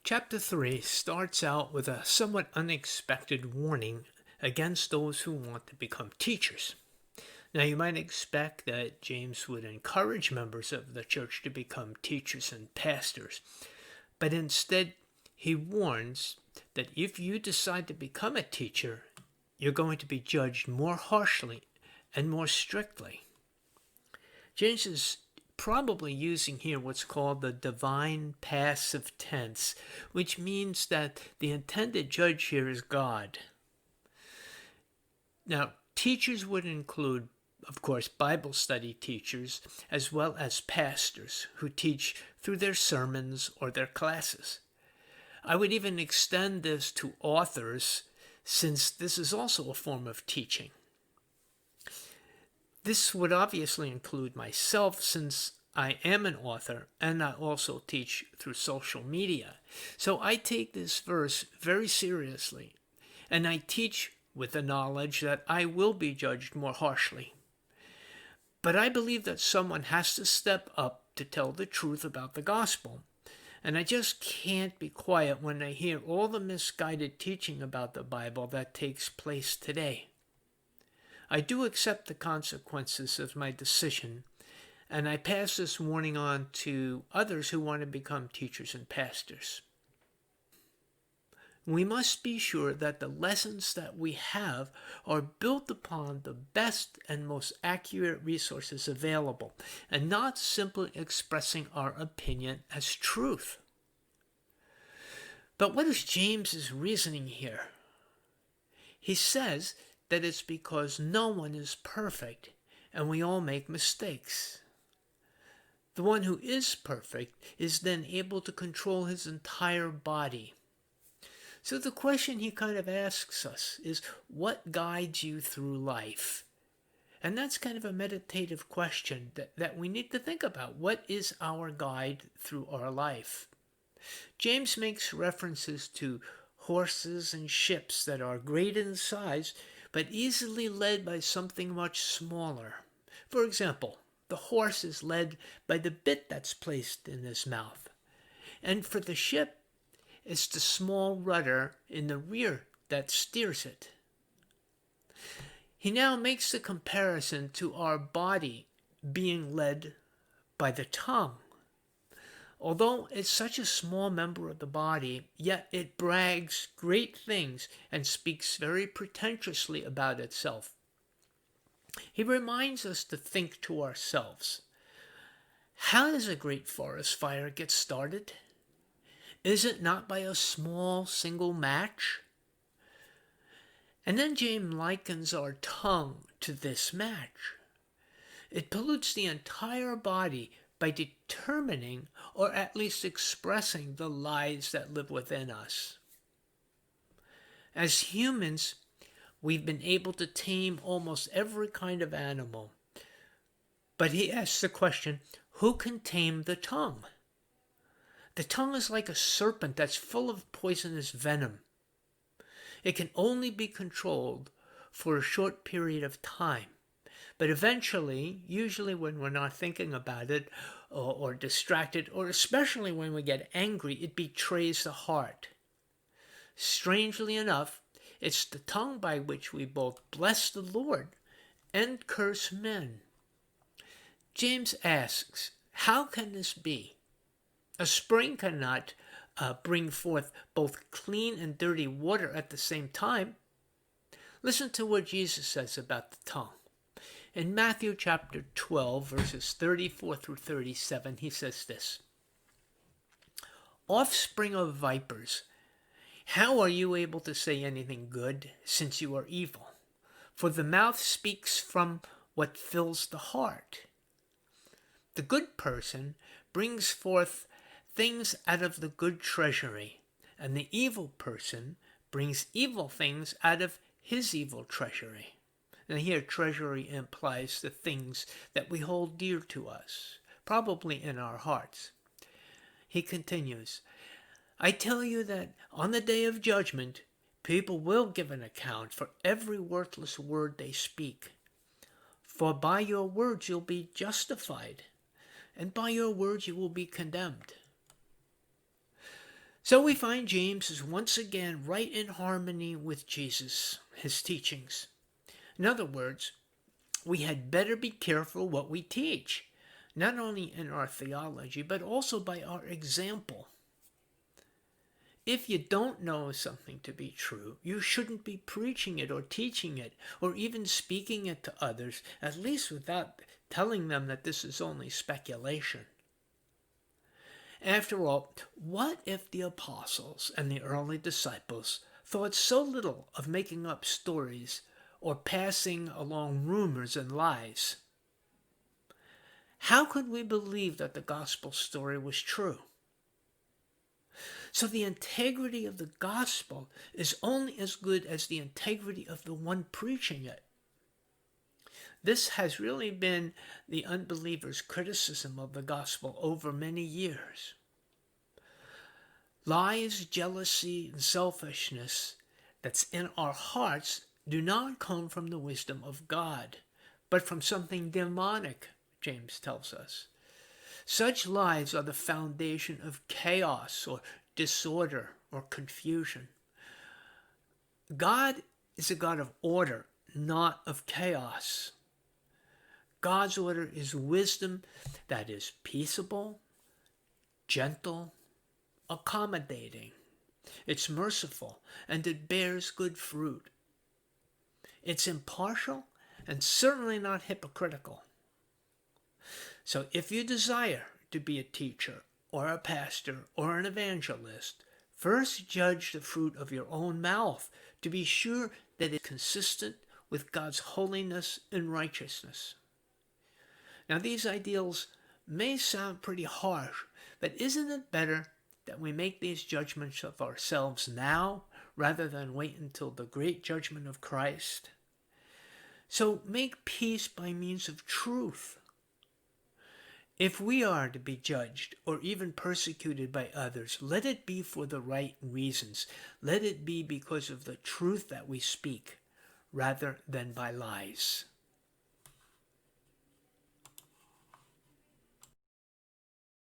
Chapter 3 starts out with a somewhat unexpected warning against those who want to become teachers. Now, you might expect that James would encourage members of the church to become teachers and pastors, but instead, he warns that if you decide to become a teacher, you're going to be judged more harshly and more strictly. James is probably using here what's called the divine passive tense, which means that the intended judge here is God. Now, teachers would include, of course, Bible study teachers, as well as pastors who teach through their sermons or their classes. I would even extend this to authors, since this is also a form of teaching. This would obviously include myself, since I am an author and I also teach through social media. So I take this verse very seriously, and I teach with the knowledge that I will be judged more harshly. But I believe that someone has to step up to tell the truth about the gospel. And I just can't be quiet when I hear all the misguided teaching about the Bible that takes place today. I do accept the consequences of my decision, and I pass this warning on to others who want to become teachers and pastors. We must be sure that the lessons that we have are built upon the best and most accurate resources available, and not simply expressing our opinion as truth. But what is James's reasoning here? He says that it's because no one is perfect, and we all make mistakes. The one who is perfect is then able to control his entire body. So the question he kind of asks us is, what guides you through life? And that's kind of a meditative question that we need to think about. What is our guide through our life? James makes references to horses and ships that are great in size, but easily led by something much smaller. For example, the horse is led by the bit that's placed in his mouth. And for the ship, it's the small rudder in the rear that steers it. He now makes the comparison to our body being led by the tongue. Although it's such a small member of the body, yet it brags great things and speaks very pretentiously about itself. He reminds us to think to ourselves, how does a great forest fire get started? Is it not by a small single match? And then James likens our tongue to this match. It pollutes the entire body by determining, or at least expressing, the lies that live within us. As humans, we've been able to tame almost every kind of animal. But he asks the question, who can tame the tongue? The tongue is like a serpent that's full of poisonous venom. It can only be controlled for a short period of time. But eventually, usually when we're not thinking about it or distracted, or especially when we get angry, it betrays the heart. Strangely enough, it's the tongue by which we both bless the Lord and curse men. James asks, how can this be? A spring cannot bring forth both clean and dirty water at the same time. Listen to what Jesus says about the tongue. In Matthew chapter 12, verses 34 through 37, he says this, offspring of vipers, how are you able to say anything good, since you are evil? For the mouth speaks from what fills the heart. The good person brings forth things out of the good treasury, and the evil person brings evil things out of his evil treasury. And here, treasury implies the things that we hold dear to us, probably in our hearts. He continues, I tell you that on the day of judgment, people will give an account for every worthless word they speak. For by your words you'll be justified, and by your words you will be condemned. So we find James is once again right in harmony with Jesus, his teachings. In other words, we had better be careful what we teach, not only in our theology, but also by our example. If you don't know something to be true, you shouldn't be preaching it or teaching it or even speaking it to others, at least without telling them that this is only speculation. After all, what if the apostles and the early disciples thought so little of making up stories or passing along rumors and lies? How could we believe that the gospel story was true? So the integrity of the gospel is only as good as the integrity of the one preaching it. This has really been the unbeliever's criticism of the gospel over many years. Lies, jealousy, and selfishness that's in our hearts do not come from the wisdom of God, but from something demonic, James tells us. Such lies are the foundation of chaos or disorder or confusion. God is a God of order, not of chaos. God's order is wisdom that is peaceable, gentle, accommodating. It's merciful, and it bears good fruit. It's impartial and certainly not hypocritical. So if you desire to be a teacher or a pastor or an evangelist, first judge the fruit of your own mouth to be sure that it's consistent with God's holiness and righteousness. Now, these ideals may sound pretty harsh, but isn't it better that we make these judgments of ourselves now rather than wait until the great judgment of Christ? So make peace by means of truth. If we are to be judged or even persecuted by others, let it be for the right reasons. Let it be because of the truth that we speak rather than by lies.